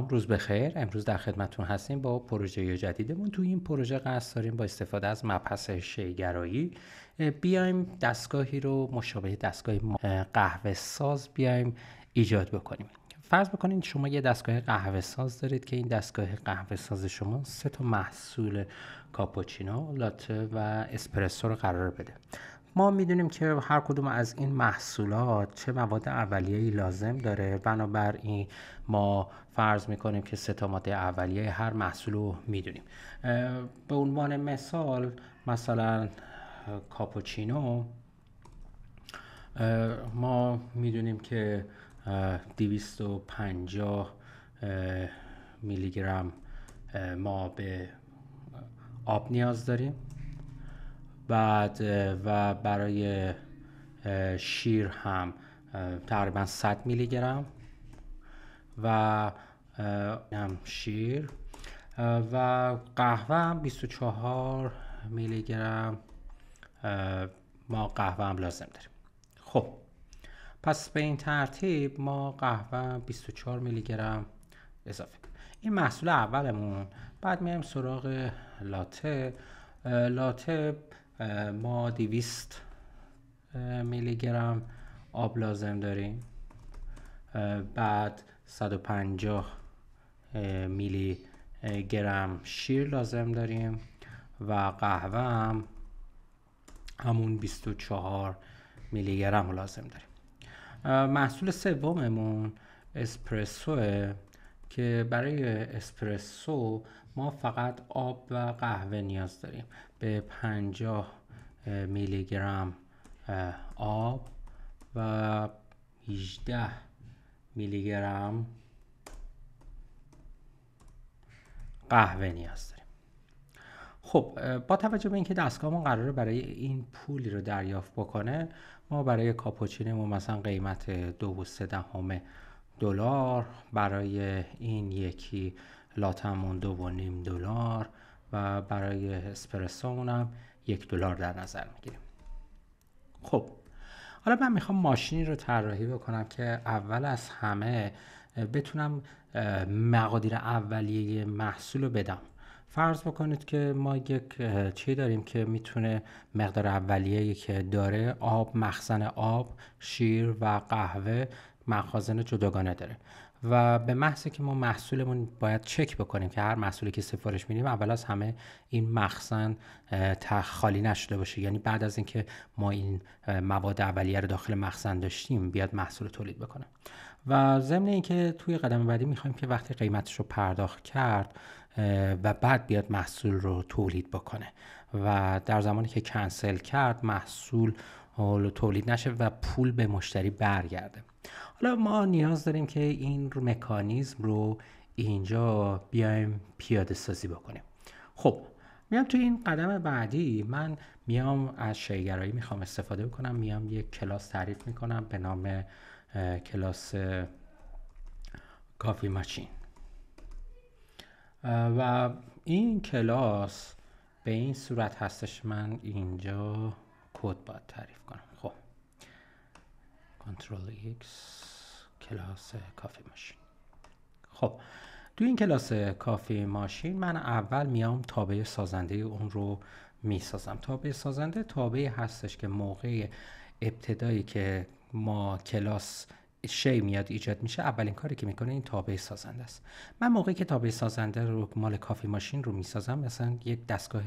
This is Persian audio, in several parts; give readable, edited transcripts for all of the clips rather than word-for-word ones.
سلام، روز بخیر. امروز در خدمتتون هستیم با پروژه جدیدمون. تو این پروژه قصد داریم با استفاده از مبحث شی‌گرایی بیایم دستگاهی رو مشابه دستگاه قهوه ساز بیایم ایجاد بکنیم. فرض بکنید شما یه دستگاه قهوه ساز دارید که این دستگاه قهوه ساز شما 3 تا محصول کاپوچینو، لاته و اسپرسو رو قرار بده. ما میدونیم که هر کدوم از این محصولات چه مواد اولیه‌ای لازم داره، بنابراین ما فرض میکنیم که 3 تا ماده اولیه هر محصول رو میدونیم. به عنوان مثلا کاپوچینو ما میدونیم که 250 میلی گرم ما به آب نیاز داریم. بعد و برای شیر هم تقریبا 100 میلی گرم و هم شیر و قهوه هم 24 میلی گرم ما قهوه هم لازم داریم. خب پس به این ترتیب ما قهوه 24 میلی گرم اضافه. این محصول اولمون. بعد میایم سراغ لاته. لاته ما 200 میلی گرم آب لازم داریم. بعد 150 میلی گرم شیر لازم داریم و قهوه هم همون 24 میلی گرم لازم داریم. محصول سوممون اسپرسوه که برای اسپرسو ما فقط آب و قهوه نیاز داریم. به 50 میلی گرم آب و 18 میلی گرم قهوه نیاز داریم. خب با توجه به اینکه دستگاهمون قراره برای این پولی رو دریافت بکنه، ما برای کاپوچینو مثلا قیمت 2.3 دلار، برای این یکی لاتمون 2.5 دلار و برای اسپرسومون هم 1 دلار در نظر میگیریم. خب حالا من میخوام ماشینی رو طراحی بکنم که اول از همه بتونم مقادیر اولیه محصول رو بدم. فرض بکنید که ما یک چی داریم که میتونه مقدار اولیه‌ای که داره آب، مخزن آب، شیر و قهوه مخازن جداگانه داره و به محض که ما محصولمون باید چک بکنیم که هر محصولی که سفارش میدیم اول از همه این مخزن خالی نشده باشه، یعنی بعد از اینکه ما این مواد اولیه رو داخل مخزن داشتیم بیاد محصول تولید بکنه. و ضمن اینکه توی قدم بعدی میخوایم که وقتی قیمتش رو پرداخت کرد و بعد بیاد محصول رو تولید بکنه و در زمانی که کنسل کرد محصول تولید نشه و پول به مشتری برگرده. حالا ما نیاز داریم که این مکانیزم رو اینجا بیایم پیاده سازی بکنیم. خب میام توی این قدم بعدی من میام از شی‌گرایی میخوام استفاده بکنم. میام یک کلاس تعریف میکنم به نام کلاس کافی ماشین و این کلاس به این صورت هستش. من اینجا کد باید تعریف کنم. خب کنترل ایکس کلاس کافی ماشین. خب تو این کلاس کافی ماشین من اول میام تابع سازنده اون رو میسازم. تابع سازنده تابعی هستش که موقع ابتدایی که ما کلاس شی میاد ایجاد میشه اولین کاری که میکنه این تابع سازنده است. من موقعی که تابع سازنده رو مال کافی ماشین رو میسازم مثلا یک دستگاه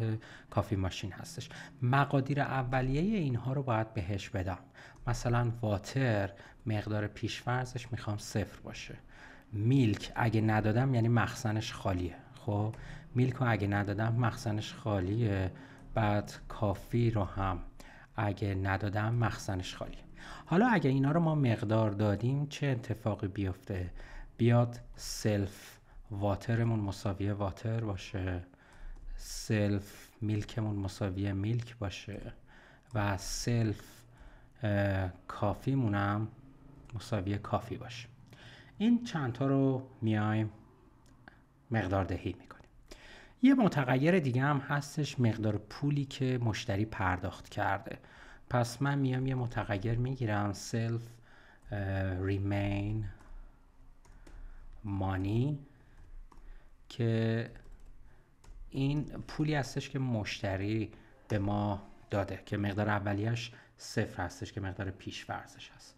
کافی ماشین هستش، مقادیر اولیه اینها رو باید بهش بدم. مثلا واتر مقدار پیش‌فرضش میخوام 0 باشه. میلک اگه ندادم یعنی مخزنش خالیه. خب میلک رو اگه ندادم مخزنش خالیه. بعد کافی رو هم اگه ندادم مخزنش خالیه. حالا اگه اینا رو ما مقدار دادیم چه اتفاقی بیفته؟ بیاد سلف واترمون مساوی واتر باشه، سلف میلکمون مساوی میلک باشه و سلف کافیمون هم مساوی کافی باشه. این چند تا رو میایم مقدار دهی میکنیم. یه متغیر دیگه هم هستش مقدار پولی که مشتری پرداخت کرده. پس من میام یه متغیر میگیرم self remain money که این پولی هستش که مشتری به ما داده که مقدار اولیش 0 هستش که مقدار پیش‌فرضش هست.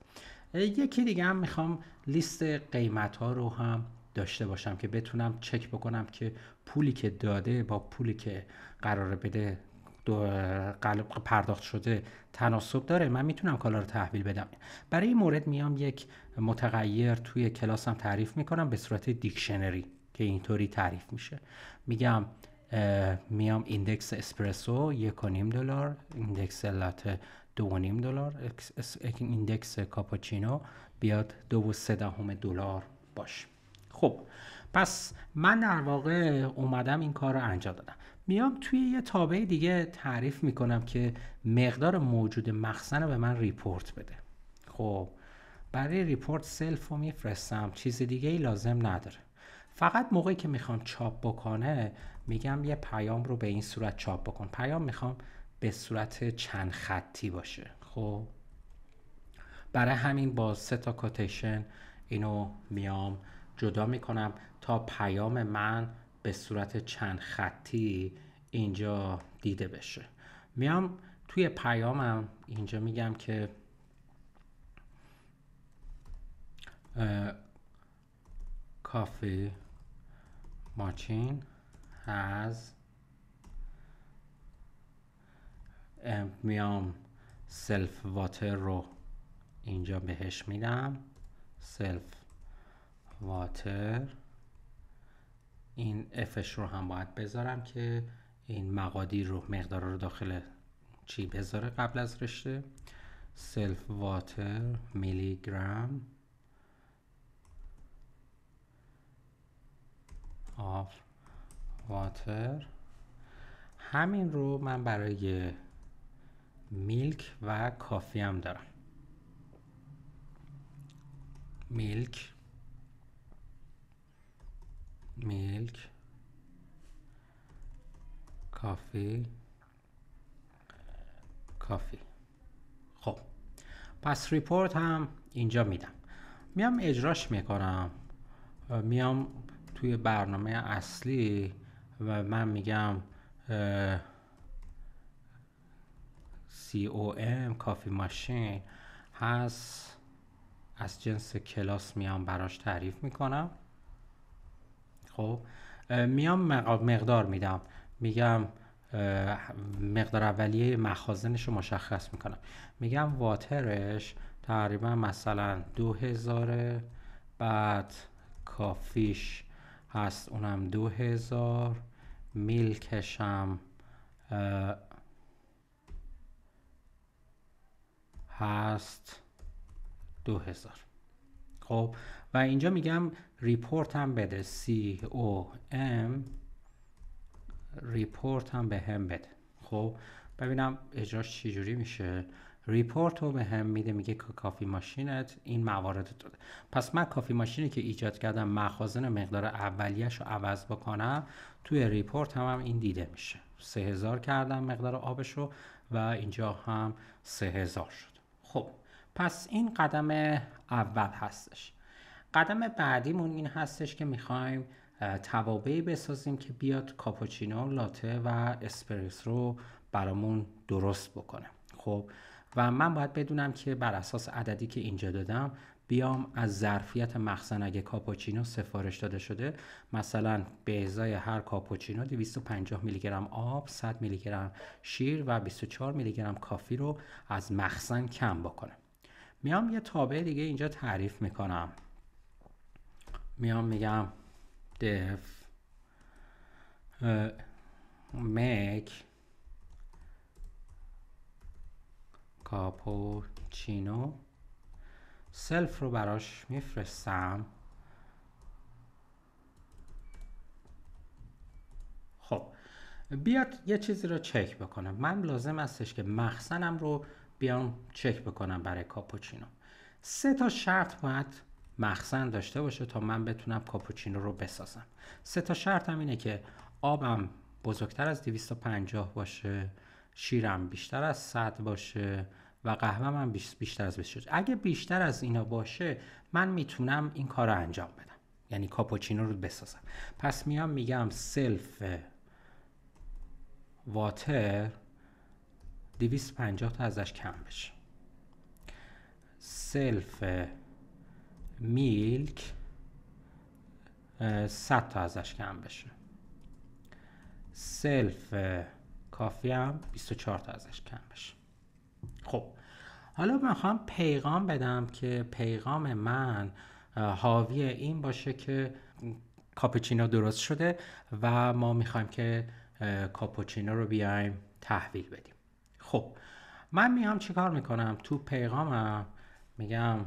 یکی دیگه هم میخوام لیست قیمت ها رو هم داشته باشم که بتونم چک بکنم که پولی که داده با پولی که قراره بده پرداخت شده تناسب داره، من میتونم کالا رو تحویل بدم. برای این مورد میام یک متغیر توی کلاسم تعریف میکنم به صورت دیکشنری که اینطوری تعریف میشه. میگم میام ایندکس اسپرسو $1.5، ایندکس لاته $2.5، ایندکس کاپوچینو بیاد $2.3 باشه. خب پس من در واقع اومدم این کار رو انجام دادم. میام توی یه تابع دیگه تعریف میکنم که مقدار موجود مخزن رو به من ریپورت بده. خب برای ریپورت سلف رو میفرستم، چیز دیگه ای لازم نداره. فقط موقعی که میخوام چاپ بکنه میگم یه پیام رو به این صورت چاپ بکن. پیام میخوام به صورت چند خطی باشه. خب برای همین با 3 تا کوتیشن اینو میام جدا میکنم تا پیام من به صورت چند خطی اینجا دیده بشه. میام توی پیامم اینجا میگم که coffee machine has میام سلف واتر رو اینجا بهش میدم، سلف واتر. این افش رو هم باید بذارم که این مقادیر رو مقدار رو داخل چی بذاره قبل از رشته. سلف واتر میلی گرم آف واتر. همین رو من برای میلک و کافی هم دارم. میلک کافی. خب پس ریپورت هم اینجا میدم، میام اجراش میکنم. میام توی برنامه اصلی و من میگم COM کافی ماشین هست، از جنس کلاس میام براش تعریف میکنم. خب میام مقدار میدم، میگم مقدار اولیه مخازنش رو مشخص میکنم. میگم واترش تقریبا مثلا 2000، بعد کافیش هست اونم 2000، میلکش هم هست 2000. خب و اینجا میگم ریپورت هم بده، COM ریپورت هم به هم بده. خب ببینم اجراش چجوری میشه. ریپورت رو به هم میده، میگه که کافی ماشینت این موارد داده. پس من کافی ماشینی که ایجاد کردم مخازن مقدار اولیش رو عوض بکنم، توی ریپورت هم این دیده میشه. 3000 کردم مقدار آبش رو و اینجا هم 3000 شد. خب پس این قدم اول هستش. قدم بعدیمون این هستش که میخوایم توابعی بسازیم که بیاد کاپوچینو، لاته و اسپرسو رو برامون درست بکنه. خب و من باید بدونم که بر اساس عددی که اینجا دادم بیام از ظرفیت مخزن، اگه کاپوچینو سفارش داده شده مثلا به ازای هر کاپوچینو 250 میلی گرم آب، 100 میلی گرم شیر و 24 میلی گرم کافی رو از مخزن کم بکنم. میام یه تابع دیگه اینجا تعریف میکنم، میام میگم def make کاپوچینو، سلف رو براش میفرستم. خب بیاد یه چیزی رو چک بکنم. من لازم استش که مخزنم رو بیام چک بکنم برای کاپوچینو. 3 تا شرط باید مخزن داشته باشه تا من بتونم کاپوچینو رو بسازم. 3 تا شرط هم اینه که آبم بزرگتر از 250 باشه، شیرم بیشتر از 100 باشه و قهوه‌م هم بیشتر از 20 باشه. اگه بیشتر از اینا باشه من میتونم این کار رو انجام بدم. یعنی کاپوچینو رو بسازم. پس میام میگم سلف واتر 250 تا ازش کم بشه، سلف میلک 100 تا ازش کم بشه، سلف کافی هم 24 تا ازش کم بشه. خب حالا من خواهم پیغام بدم که پیغام من حاوی این باشه که کاپوچینو درست شده و ما میخوایم که کاپوچینو رو بیایم تحویل بدیم. خب من میام چیکار میکنم؟ تو پیغامم میگم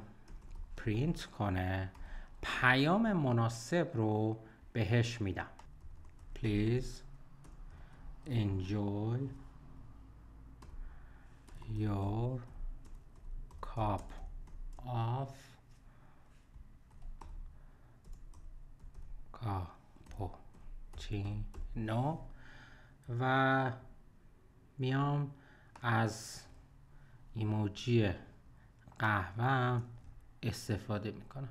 پرینت کنه، پیام مناسب رو بهش میدم. Please enjoy your cup of cappuccino و میام از ایموجی قهوه استفاده میکنم.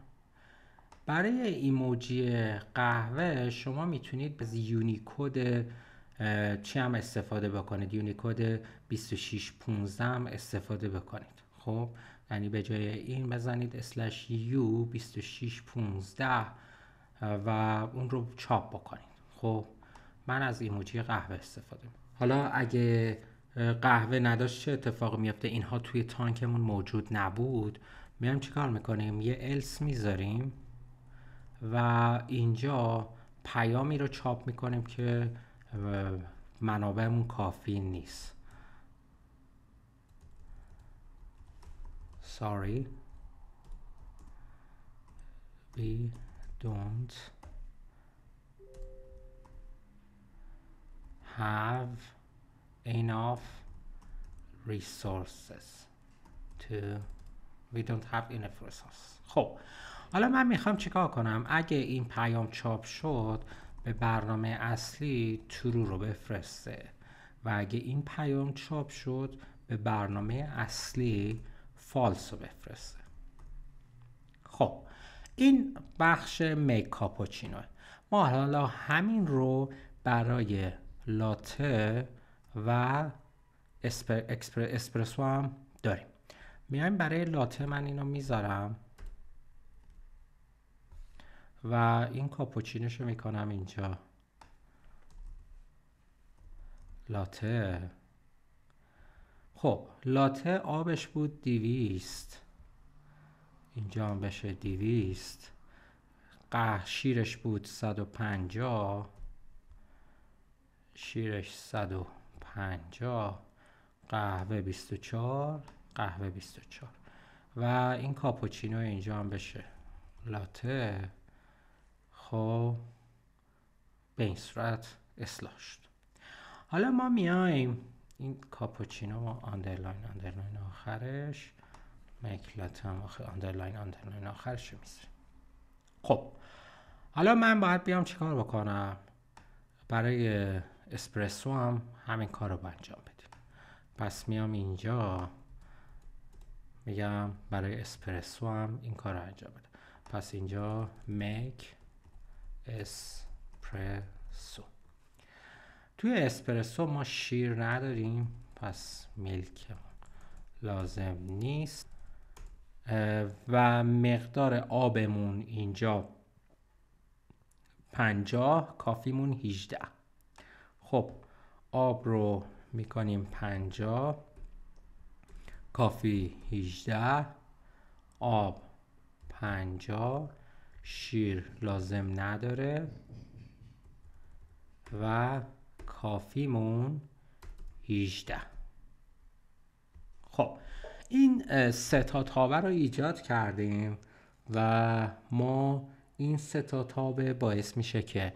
برای ایموجی قهوه شما میتونید از یونیکود چی هم استفاده بکنید، یونیکود 2615 هم استفاده بکنید. خب یعنی به جای این بزنید /u 2615 و اون رو چاپ بکنید. خب من از ایموجی قهوه استفاده میکنم. حالا اگه قهوه نداشت چه اتفاقی میفته؟ اینها توی تانکمون موجود نبود، میایم چیکار میکنیم؟ یه else میذاریم و اینجا پیامی رو چاپ میکنیم که منابعمون کافی نیست. Sorry, we don't have enough resources we don't have enough resources. خب حالا من میخوام چیکار کنم؟ اگه این پیام چاپ شد به برنامه اصلی ترو رو بفرسته و اگه این پیام چاپ شد به برنامه اصلی فالس رو بفرسته. خب این بخش میک کاپوچینوه. ما حالا همین رو برای لاته و اسپرسو هم داریم. میایم برای لاته من اینو میذارم و این کاپوچینوشو میکنم اینجا لاته. خب لاته آبش بود 200، اینجا هم بشه 200، شیرش بود 150، شیرش 150، قهوه 24، قهوه 24 و این کاپوچینو اینجا هم بشه لاته. خب به این صورت اصلاح شد. حالا ما میایم این کاپوچینو آندرلاین آخرش، میک لاته هم آندرلاین آخرش رو میذاریم. خب حالا من باید بیام چیکار بکنم؟ برای اسپرسو هم همین کار رو انجام بدیم. پس میام اینجا میگم برای اسپرسو هم این کار رو انجام بده. پس اینجا میک اسپرسو. توی اسپرسو ما شیر نداریم، پس میلک لازم نیست و مقدار آبمون اینجا 50، کافیمون 18. خب آب رو میکنیم 50، کافی 18، آب 50، شیر لازم نداره و کافیمون 18. خب این سه تا تابه رو ایجاد کردیم و ما این سه تا تابه باعث میشه که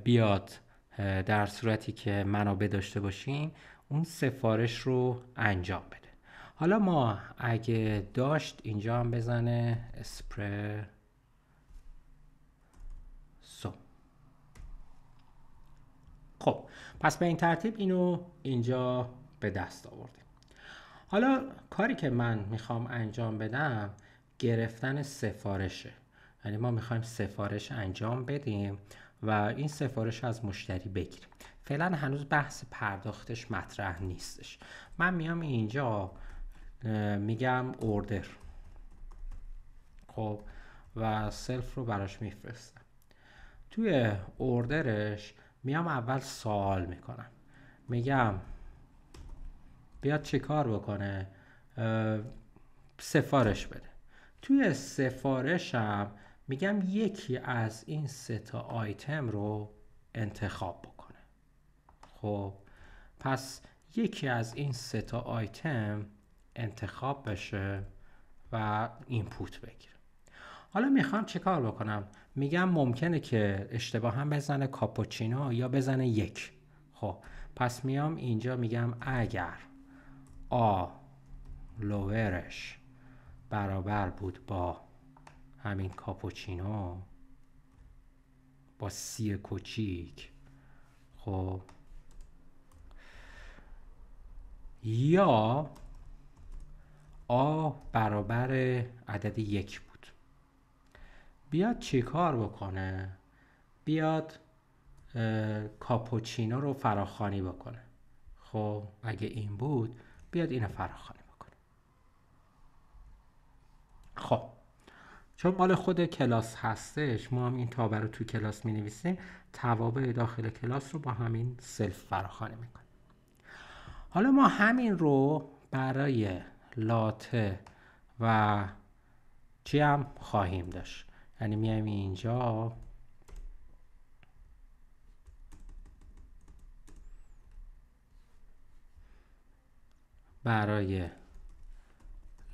بیاد در صورتی که منابع داشته باشیم اون سفارش رو انجام بده. حالا ما اگه داشت اینجا هم بزنه اسپرسو. خب پس به این ترتیب اینو اینجا به دست آوردیم. حالا کاری که من میخوام انجام بدم گرفتن سفارشه یعنی ما میخوایم سفارش انجام بدیم و این سفارش از مشتری بگیریم. فعلا هنوز بحث پرداختش مطرح نیستش. من میام اینجا میگم اوردر، خب، و سلف رو براش میفرستم. توی اوردرش میام اول سوال میکنم، میگم بیاد چی کار بکنه، سفارش بده. توی سفارشم میگم یکی از این 3 تا آیتم رو انتخاب بکنه. خب پس یکی از این 3 تا آیتم انتخاب بشه و اینپوت بگیره. حالا میخوام چه کار بکنم؟ میگم ممکنه که اشتباها بزنه کاپوچینو یا بزنه 1. خب پس میام اینجا میگم اگر آ لورش برابر بود با همین کاپوچینو با سی کوچیک، خب، یا آ برابر عدد 1 بود، بیاد چی کار بکنه؟ بیاد کاپوچینو رو فراخوانی بکنه. خب اگه این بود بیاد اینو فراخوانی بکنه. خب چون مال خود کلاس هستش، ما هم این تابع رو تو کلاس می نویسیم، توابع داخل کلاس رو با همین سلف فراخوانی میکنیم. حالا ما همین رو برای لاته و چی هم خواهیم داشت. یعنی میایم اینجا برای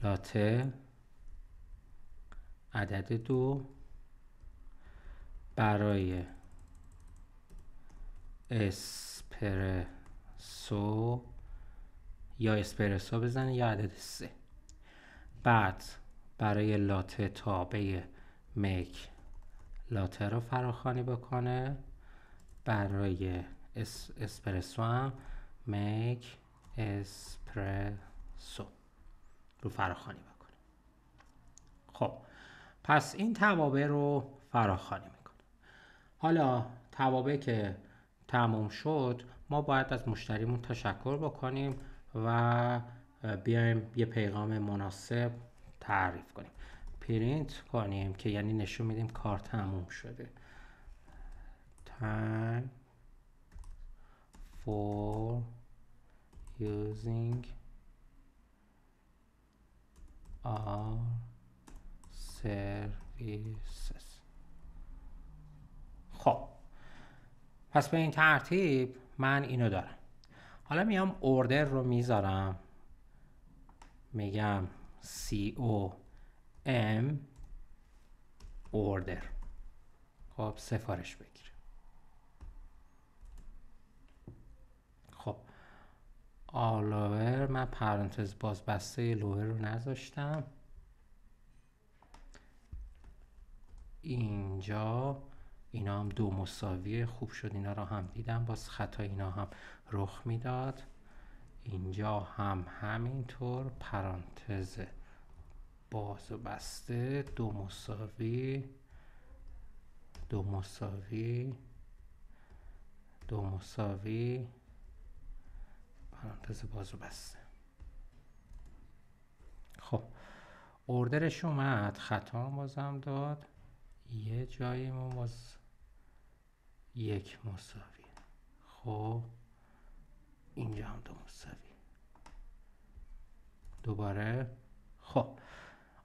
لاته عدد 2، برای اسپرسو یا اسپرسو بزنه یا عدد 3، بعد برای لاته تابع میک لاته رو فراخوانی بکنه، برای اسپرسو هم میک اسپرسو رو فراخوانی بکنه. خب پس این توابع رو فراخوانی میکنه. حالا توابع که تموم شد، ما باید از مشتریمون تشکر بکنیم و بیایم یه پیغام مناسب تعریف کنیم، پرینت کنیم که یعنی نشون میدیم کار تموم شده. Time for using our services. خب پس به این ترتیب من اینو دارم. حالا میام اوردر رو میذارم، میگم COM اوردر، خب سفارش بگیره. خب آلوور، من پرانتز باز بسته لوور رو نذاشتم. اینجا اینا هم 2 مساویه، خوب شد اینا رو هم دیدم، باز خطا اینا هم رخ میداد. اینجا هم همینطور پرانتز باز و بسته 2 مساوی 2 مساوی 2 مساوی پرانتز باز و بسته. خب اوردرش اومد، خطا بازم داد، یه جایی ما باز 1 مساوی، خب اینجا هم 2 مساوی دوباره. خب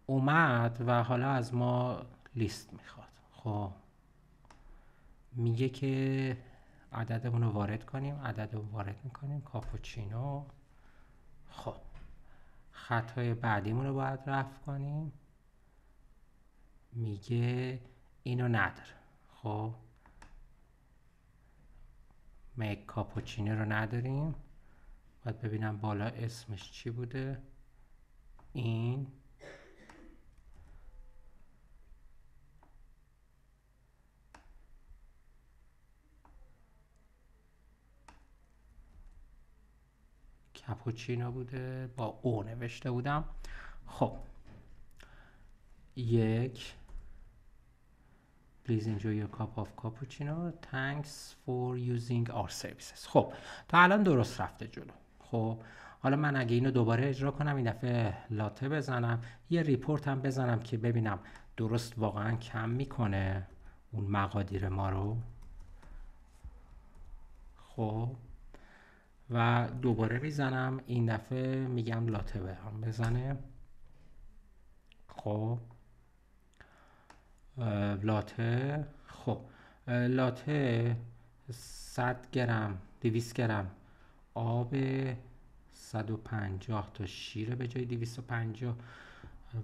اومد و حالا از ما لیست میخواد. خب میگه که عددمون رو وارد کنیم، عدد رو وارد میکنیم، کاپوچینو. خب خطای بعدیمون رو باید رفع کنیم، میگه اینو نداره. خب میک کاپوچینو رو نداریم، باید ببینم بالا اسمش چی بوده. این کاپوچینو بوده، با او نوشته بودم. خب 1 Please enjoy your cup of cappuccino. Thanks for using our services. خب تا الان درست رفته جلو. خب حالا من اگه اینو دوباره اجرا کنم، این دفعه لاته بزنم، یه ریپورت هم بزنم که ببینم درست واقعا کم میکنه اون مقادیر ما رو. خب و دوباره میزنم، این دفعه میگم لاته هم بزنه. خب لاته، خب لاته 100 گرم 200 گرم آب 150 تا شیر به جای 250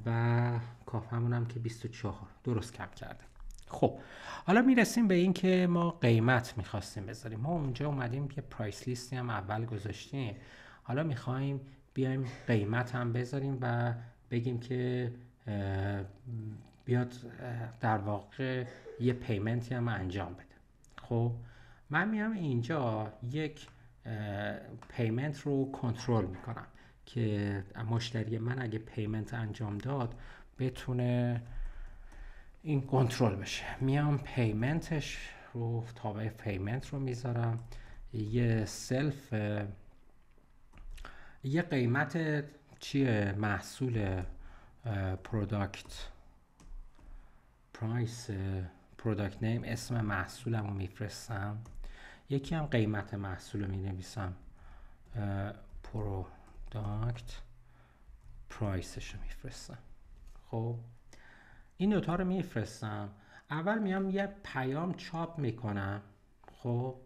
و کافمون هم که 24 درست کم کرده. خب حالا میرسیم به این که ما قیمت میخواستیم بذاریم. ما اونجا اومدیم که پرایس لیستی هم اول گذاشتیم، حالا میخوایم بیایم قیمت هم بذاریم و بگیم که بیاد در واقع یه پیمنتی هم انجام بده. خب من میام اینجا یک پیمنت رو کنترل میکنم که مشتری من اگه پیمنت انجام داد بتونه این کنترل بشه. میام پیمنتش رو، تابع پیمنت رو میذارم، یه سلف، یه قیمت چیه محصول پروداکت پرایس، پروداکت نیم، اسم محصولم رو میفرستم، یکی هم قیمت محصول رو مینویسم، پروداکت پرایسش رو میفرستم. خب این دوتا رو میفرستم. اول میام یه پیام چاپ میکنم، خب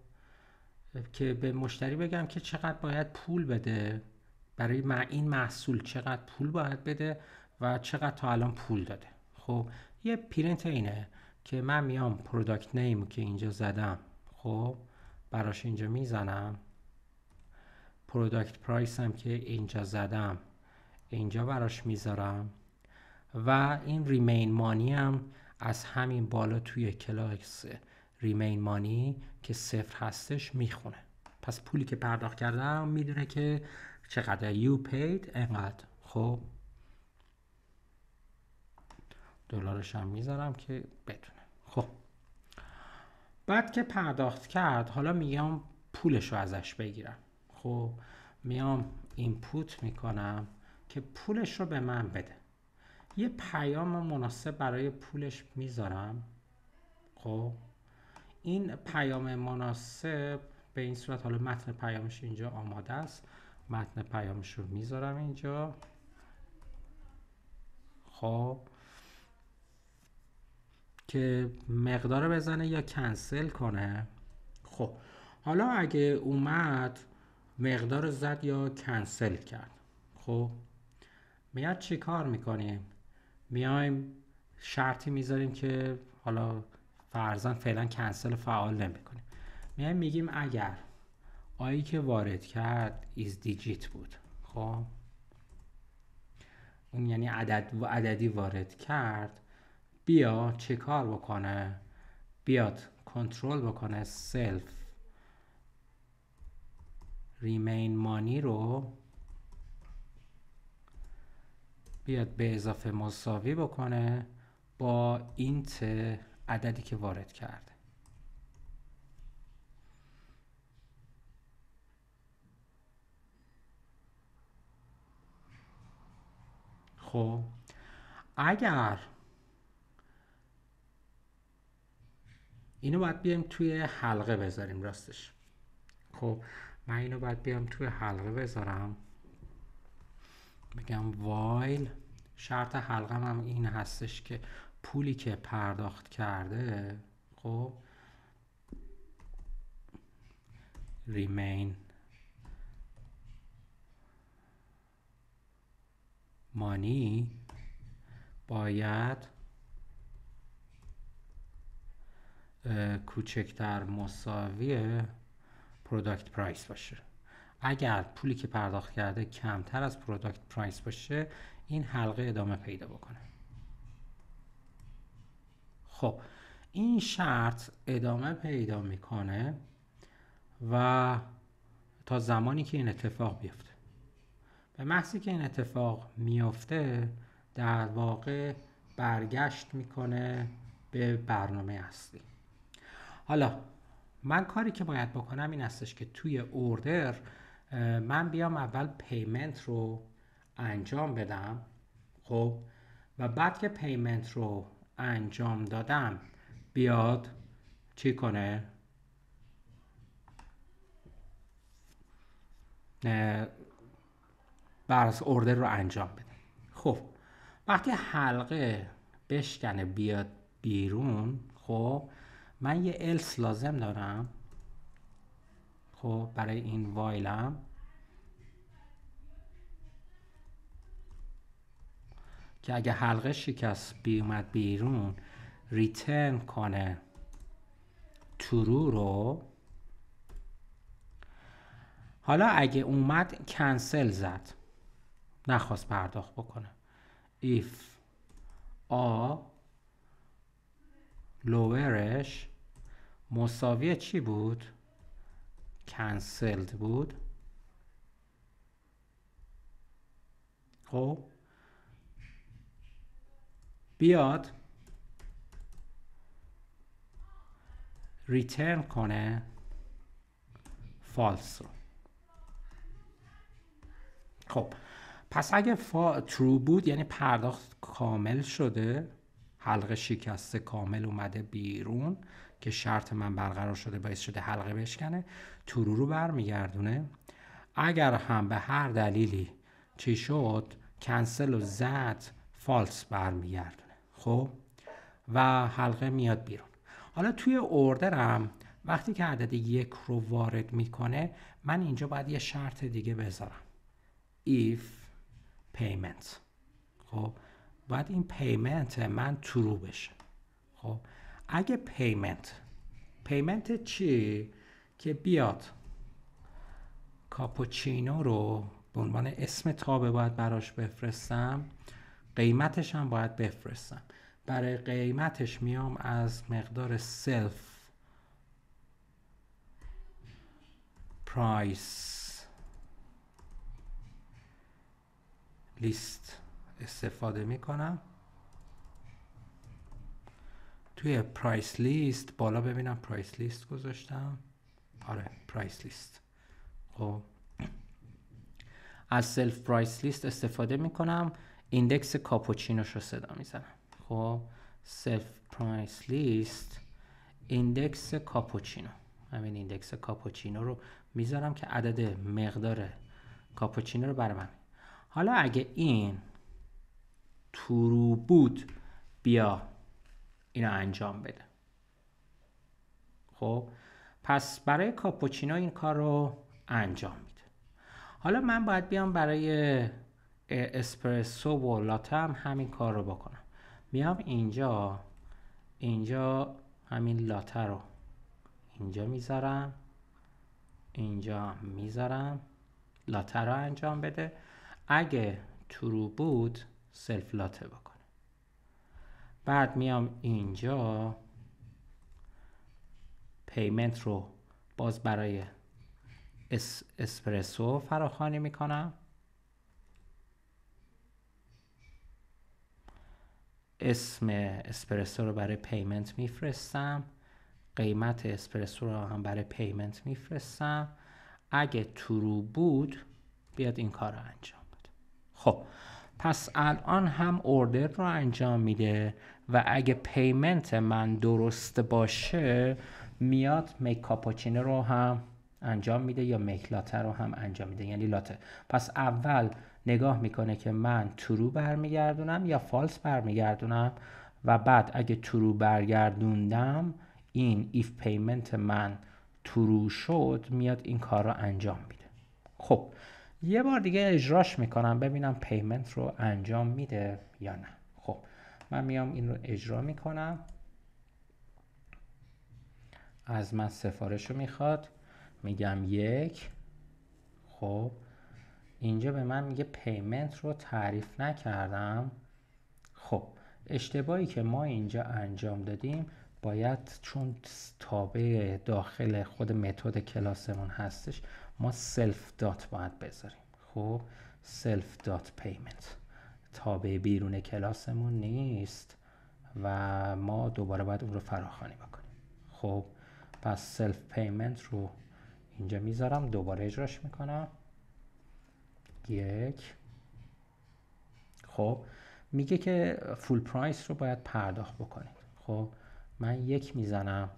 که به مشتری بگم که چقدر باید پول بده برای این محصول، چقدر پول باید بده و چقدر تا الان پول داده. خب یه پرینت اینه که من میام پروداکت نیم که اینجا زدم، خب براش اینجا میزنم، پروداکت پرایس هم که اینجا زدم اینجا براش میذارم و این ریمین مانی هم از همین بالا توی کلاس ریمین مانی که 0 هستش میخونه. پس پولی که پرداخت کردم میدونه که چقدر you paid انقدر. خب دلارش هم میذارم که بدونه. خب بعد که پرداخت کرد، حالا میگم پولش رو ازش بگیرم. خب میام اینپوت میکنم که پولش رو به من بده. یه پیام مناسب برای پولش میذارم. خب این پیام مناسب به این صورت، حالا متن پیامش اینجا آماده است، متن پیامش رو میذارم اینجا. خب که مقدار بزنه یا کنسل کنه. خب حالا اگه اومد مقدار زد یا کنسل کرد، خب میاد چی کار میکنیم؟ میایم شرطی میذاریم که حالا فرضاً فعلا کنسل فعال نمیکنیم. میایم میگیم اگر آیی که وارد کرد ایز دیجیت بود، خب اون یعنی عددی وارد کرد، بیا چه کار بکنه؟ بیاد کنترل بکنه سلف ریمین مانی رو، بیاد به اضافه مساوی بکنه با اینت عددی که وارد کرده. خب اگر اینو باید بیایم توی حلقه بذاریم راستش. خب من اینو باید بیام توی حلقه بذارم، بگم وایل شرط حلقه هم این هستش که پولی که پرداخت کرده، خب ریمین مانی باید کوچکتر مساوی پروداکت پرایس باشه. اگر پولی که پرداخت کرده کمتر از پروداکت پرایس باشه، این حلقه ادامه پیدا بکنه. خب این شرط ادامه پیدا میکنه و تا زمانی که این اتفاق بیفته. به محضی که این اتفاق میفته در واقع برگشت میکنه به برنامه اصلی. حالا من کاری که باید بکنم این هستش که توی اوردر من بیام اول پیمنت رو انجام بدم. خب و بعد که پیمنت رو انجام دادم بیاد چی کنه؟ برس اوردر رو انجام بده. خب وقتی حلقه بشکنه بیاد بیرون، خب من یه الس لازم دارم. خب برای این وایلم که اگه حلقه شکست بیومد بیرون ریترن کنه ترو رو. حالا اگه اومد کنسل زد، نخواست پرداخت بکنه، if a لورش مساوی چی بود؟ کنسلد بود. خب بیاد ریترن کنه فالس رو. خب پس اگه ترو بود یعنی پرداخت کامل شده، حلقه شکسته کامل اومده بیرون که شرط من برقرار شده باعث شده حلقه بشکنه، ترو رو برمیگردونه. اگر هم به هر دلیلی چی شد کنسل و زد فالس برمیگردونه. خب و حلقه میاد بیرون. حالا توی اوردرم وقتی که عدد 1 رو وارد میکنه من اینجا باید یه شرط دیگه بذارم، if payment. خب باید این پیمنت من ترو بشه. خب اگه پیمنت چی؟ که بیاد کاپوچینو رو به عنوان اسم تابه باید براش بفرستم، قیمتش هم باید بفرستم. برای قیمتش میام از مقدار سلف پرایس لیست استفاده میکنم. توی پرایس لیست بالا ببینم پرایس لیست گذاشتم. آره پرایس لیست. خب از سلف پرایس لیست استفاده میکنم، ایندکس کاپوچینوش رو صدا میزنم. خب سلف پرایس لیست ایندکس کاپوچینو، همین ایندکس کاپوچینو رو میذارم که عدد مقدار کاپوچینو رو برام. حالا اگه این ترو بود بیا اینو انجام بده. خب پس برای کاپوچینو این کار رو انجام میده. حالا من باید بیام برای اسپرسو و لاته هم همین کار رو بکنم. میام اینجا همین لاته رو اینجا میذارم، اینجا میذارم، لاته رو انجام بده. اگه ترو بود سلف لاته بکنه. بعد میام اینجا پیمنت رو باز برای اسپرسو فراخوانی میکنم. اسم اسپرسو رو برای پیمنت میفرستم، قیمت اسپرسو رو هم برای پیمنت میفرستم. اگه ترو بود بیاد این کار رو انجام بده. خب پس الان هم اوردر رو انجام میده و اگه پیمنت من درست باشه میاد میک کاپوچینو رو هم انجام میده یا میک لاته رو هم انجام میده، یعنی لاته. پس اول نگاه میکنه که من ترو برمیگردونم یا فالس برمیگردونم و بعد اگه ترو برگردوندم این ایف پیمنت من ترو شد میاد این کار رو انجام میده. خب یه بار دیگه اجراش میکنم ببینم پیمنت رو انجام میده یا نه. خب من میام این رو اجرا میکنم، از من سفارش رو میخواد، میگم 1. خب اینجا به من میگه پیمنت رو تعریف نکردم. خب اشتباهی که ما اینجا انجام دادیم باید چون تابع داخل خود متد کلاسمون هستش ما سلف دات باید بذاریم. خب سلف دات پیمنت تابع بیرون کلاسمون نیست و ما دوباره باید اون رو فراخوانی بکنیم. خب پس سلف پیمنت رو اینجا میذارم، دوباره اجراش میکنم. 1. خب میگه که فول پرایس رو باید پرداخت بکنید. خب من 1 میزنم.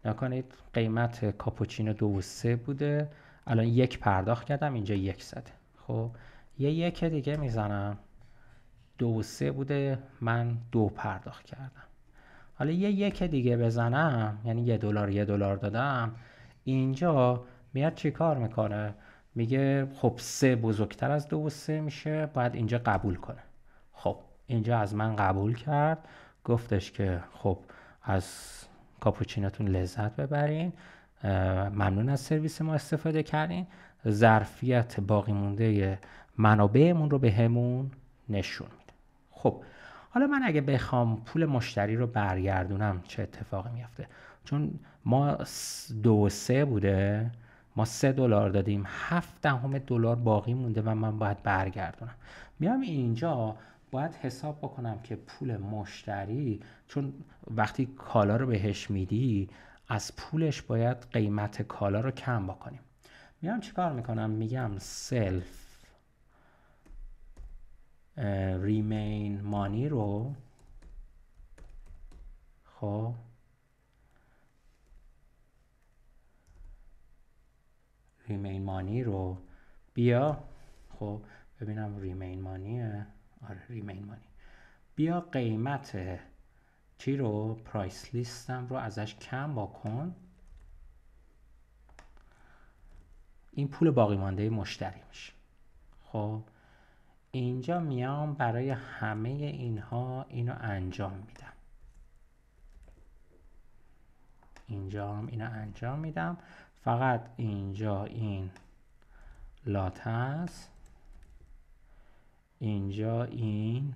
نکنید قیمت کاپوچینو 2 و 3 بوده، الان 1 پرداخت کردم، اینجا 1 زده. خب یه 1 دیگه میزنم. 2 و 3 بوده، من 2 پرداخت کردم. حالا یه 1 دیگه بزنم، یعنی $1 دادم. اینجا میاد چی کار میکنه؟ میگه خب 3 بزرگتر از 2 و 3 میشه، باید اینجا قبول کنه. خب اینجا از من قبول کرد، گفتش که خب از کاپوچیناتون لذت ببرین، ممنون از سرویس ما استفاده کردین، ظرفیت باقی مونده منابعمون رو به همون نشون میده. خب حالا من اگه بخوام پول مشتری رو برگردونم چه اتفاقی میفته؟ چون ما 2 و 3 بوده، ما $3 دادیم، $0.7 باقی مونده و من باید برگردونم. میام اینجا باید حساب بکنم که پول مشتری، چون وقتی کالا رو بهش میدی از پولش باید قیمت کالا رو کم بکنیم. میام چیکار میکنم؟ میگم سلف ریمین مانی رو، خب ریمین مانی رو بیا، خب ببینم ریمین مانیه، آره ریمین مانی، بیا قیمت چی رو، پرایس لیستم رو ازش کم بکن، این پول باقی مانده مشتری میشه. خب اینجا میام برای همه اینها اینو انجام میدم، اینجا هم اینو انجام میدم، فقط اینجا این لاتس، اینجا این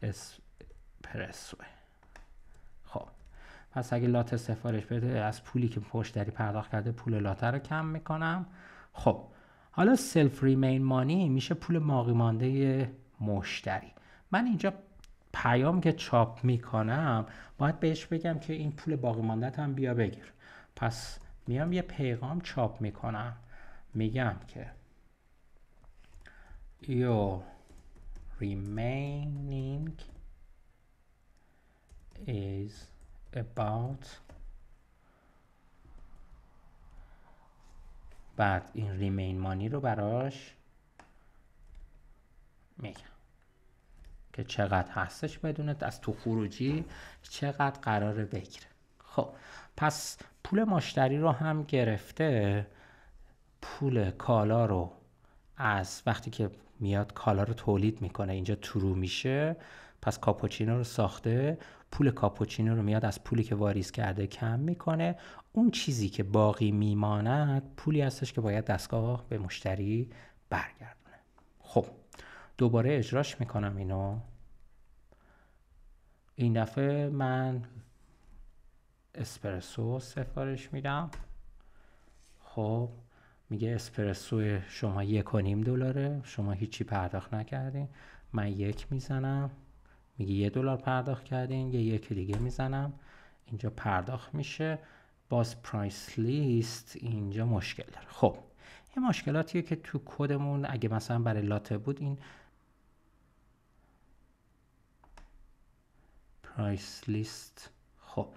اسپرسوه. خب پس اگه لاته سفارش بده، از پولی که مشتری پرداخت کرده پول لاته رو کم میکنم. خب حالا سلف ریمین مانی میشه پول باقی مانده مشتری. من اینجا پیام که چاپ میکنم باید بهش بگم که این پول باقی مانده هم بیا بگیر. پس میام یه پیغام چاپ میکنم، میگم که your remaining is about، بعد این ریمین مانی رو براش میگم که چقدر هستش، بدونه از تو خروجی چقدر قراره بگیره. خب پس پول مشتری رو هم گرفته، پول کالا رو از وقتی که میاد کالا رو تولید میکنه اینجا ترو میشه، پس کاپوچینو رو ساخته، پول کاپوچینو رو میاد از پولی که واریز کرده کم میکنه، اون چیزی که باقی میماند پولی هستش که باید دستگاه به مشتری برگردونه. خب دوباره اجراش میکنم اینو. این دفعه من اسپرسو سفارش میدم. خب میگه اسپرسو شما $1.5، شما هیچی پرداخت نکردین. من 1 میزنم، میگه $1 پرداخت کردین، یه 1 دیگه میزنم، اینجا پرداخت میشه. باز پرایس لیست اینجا مشکل داره. خب این مشکلاتیه که تو کدمون اگه مثلا برای لاته بود این پرایس لیست، خب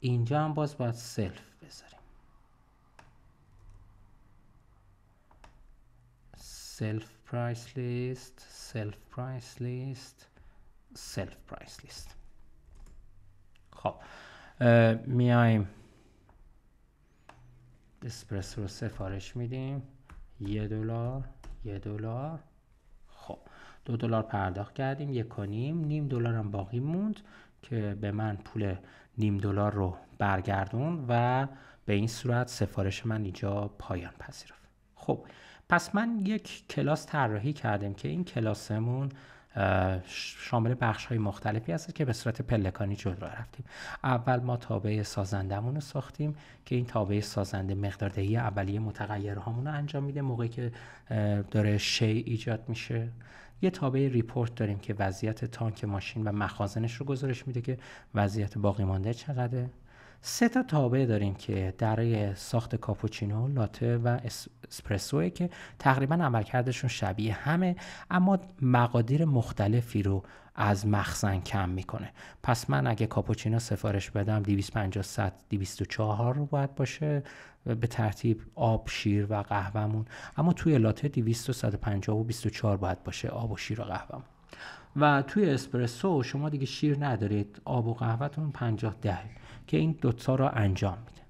اینجا هم باز باید سلف بذاریم، سلف پرایس لیست، سلف پرایس لیست، سلف پرایس لیست. خب میایم اسپرسو رو سفارش میدیم، $1، $1. خب $2 پرداخت کردیم، 1.5، $0.5 هم باقی موند که به من پول $0.5 رو برگردون و به این صورت سفارش من اینجا پایان پذیرفت. خب پس من یک کلاس طراحی کردم که این کلاسمون شامل بخش‌های مختلفی هست که به صورت پلکانی جلو رفتیم. اول ما تابع سازندمون رو ساختیم که این تابع سازنده مقداردهی اولیه متغیرهامون رو انجام میده موقعی که داره شی ایجاد میشه. یه تابع ریپورت داریم که وضعیت تانک ماشین و مخازنش رو گزارش میده که وضعیت باقی مانده چقدره. 3 تا تابع داریم که برای ساخت کاپوچینو، لاته و اسپرسوه که تقریبا عملکردشون شبیه همه، اما مقادیر مختلفی رو از مخزن کم میکنه. پس من اگه کاپوچینو سفارش بدم 250 100 204 رو باید باشه به ترتیب آب، شیر و قهوه‌مون، اما توی لاته 200 150 و 24 باید باشه آب و شیر و قهوه‌مون. و توی اسپرسو شما دیگه شیر ندارید، آب و قهوه‌تون 50-10 که این دوتا رو انجام میده.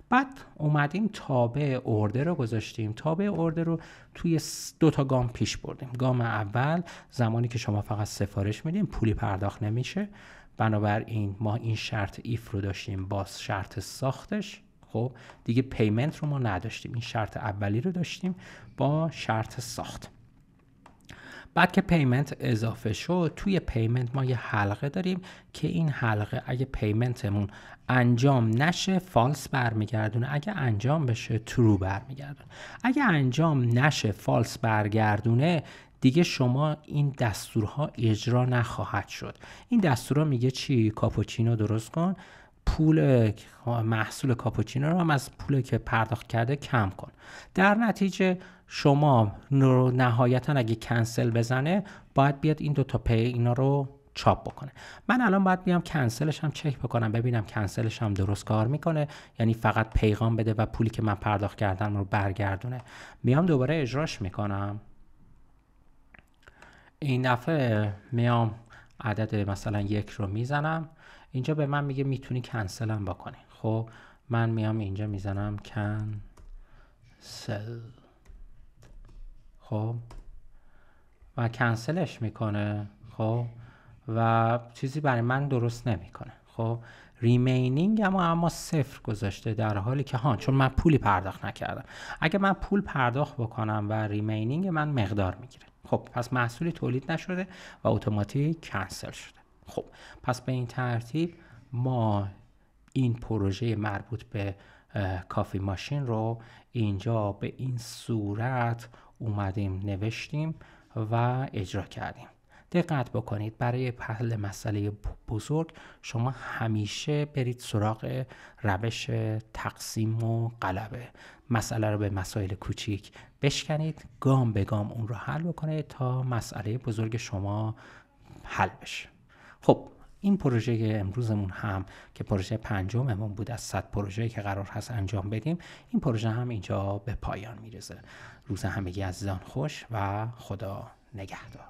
بعد اومدیم تابع اوردر رو گذاشتیم. تابع اوردر رو توی 2 تا گام پیش بردیم. گام اول زمانی که شما فقط سفارش میدیم پولی پرداخت نمیشه، بنابراین ما این شرط ایف رو داشتیم با شرط ساختش. خب دیگه پیمنت رو ما نداشتیم، این شرط اولی رو داشتیم با شرط ساخت. بعد که پیمنت اضافه شد، توی پیمنت ما یه حلقه داریم که این حلقه اگه پیمنتمون انجام نشه فالس برمیگردونه، اگه انجام بشه ترو برمیگردونه. اگه انجام نشه فالس برگردونه دیگه شما این دستورها اجرا نخواهد شد. این دستورها میگه چی؟ کاپوچینو درست کن، پول محصول کاپوچینو رو هم از پولی که پرداخت کرده کم کن. در نتیجه شما نهایتا اگه کنسل بزنه باید بیاد این 2 تا اینا رو چاپ بکنه. من الان باید بیام کنسلش هم چک بکنم ببینم کنسلش هم درست کار میکنه، یعنی فقط پیغام بده و پولی که من پرداخت کردم رو برگردونه. میام دوباره اجراش میکنم. این دفعه میام عدد مثلا 1 رو میزنم، اینجا به من میگه میتونی کنسل هم بکنی. خب من میام اینجا میزنم کنسل، خب و کنسلش میکنه. خب و چیزی برای من درست نمیکنه. خب ریمینینگ اما 0 گذاشته، در حالی که چون من پولی پرداخت نکردم. اگه من پول پرداخت بکنم و ریمینینگ من مقدار میگیره. خب پس محصولی تولید نشده و اتوماتیک کنسل شده. خب پس به این ترتیب ما این پروژه مربوط به کافی ماشین رو اینجا به این صورت اومدیم نوشتیم و اجرا کردیم. دقت بکنید برای حل مسئله بزرگ شما همیشه برید سراغ روش تقسیم و غلبه. مسئله رو به مسائل کوچیک بشکنید، گام به گام اون رو حل بکنید تا مسئله بزرگ شما حل بشه. خب این پروژه امروزمون هم که پروژه 5ممون بود از 100 پروژه‌ای که قرار هست انجام بدیم، این پروژه هم اینجا به پایان میرسه. روز همگی عزیزان خوش و خدا نگهدار.